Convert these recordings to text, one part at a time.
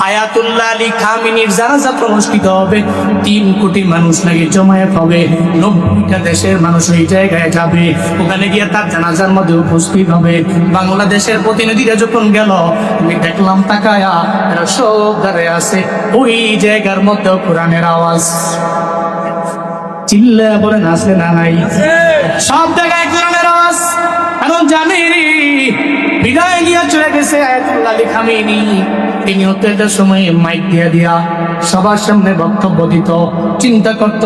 Ayatollah Ali খামেনির জানাজা অনুষ্ঠিত হবে। 3 কোটি মানুষ নাকি জমায়েত হবে, 90টা দেশের মানুষ ওই জায়গায় যাবে, ওখানে গিয়ে তার জানাজার মধ্যে উপস্থিত হবে। বাংলাদেশের প্রতিনিধিরা যখন গেল, আমি দেখলাম তাকায়া এরা সব দাঁড়িয়ে আছে, ওই জায়গার মধ্যে কোরআনের আওয়াজ। চিল্লা বলেন আসলে না নাই? সব জায়গায় কোরআনের আওয়াজ। এখন জানি বিদায় নিয়ে চলে গেছে আয়াতুল্লাহ আলী খামেনি। তিনি হতো একটা সময় মাইক দিয়া সবার সামনে বক্তব্য দিত, চিন্তা করত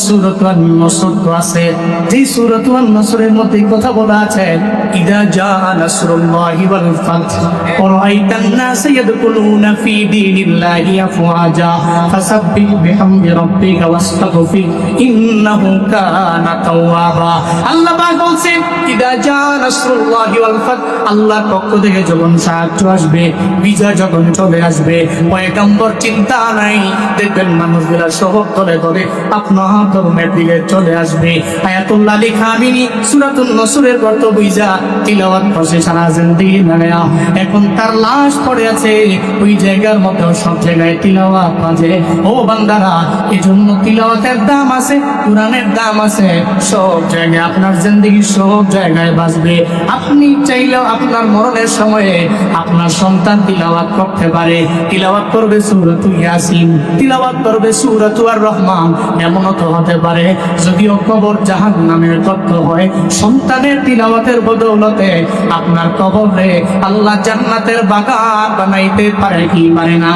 সূরাতুন আন-নসর তো আছে, যে সূরাতুন আন-নসরের মধ্যে কথা বলা আছে, ইদা জা নাসরুল্লাহি ওয়াল ফাতহ ওয়া রাআইতান নাস ইয়াদখুলুনা ফি দীনিল্লাহি আফওয়াজা ফাসাব্বিহ বিহামদি রাব্বিকা ওয়াস্তাগফির ইন্নাহু কানা তাওয়াবা। আল্লাহ পাক বলছেন ইদা জা নাসরুল্লাহি ওয়াল ফাতহ, আল্লাহর পক্ষ থেকে যখন সাহায্য আসবে, বিজয় যখন চলে আসবে, পয়গম্বর চিন্তা নাই, দেখবেন মানুষগুলা সবক ধরে ধরে আপনার ধর্মের দিকে চলে আসবে। আয়াতুল্লাহ আলী খামেনি সূরাতুন নসরের গর্ত বুঝা তিলাওয়াত করছে সারা জিন্দেগি মানে। এখন তার লাশ পড়ে আছে ওই জায়গার মধ্যে, সব জায়গায় তিলাওয়াত বাজে। ও বান্দারা, এজন্য তিলাওয়াতের দাম আছে, কোরআনের দাম আছে, সব জায়গায় আপনার জিন্দেগি সব জায়গায় বাজবে। আপনি চাইলেও আপনার মরণের সময়ে আপনার সন্তান তিলাওয়াত করতে পারে, তিলাওয়াত করবে সূরাতুল ইয়াসিন, তিলাওয়াত করবে সূরাতুর আর রহমান। এমনও তো হতে পারে যদিও কবর জাহান্নামের গর্ত হয়, সন্তানের তিলাওয়াতের বদৌলতে আপনার কবরে আল্লাহ জান্নাতের বাগান বানাইতে পারে কি পারে না?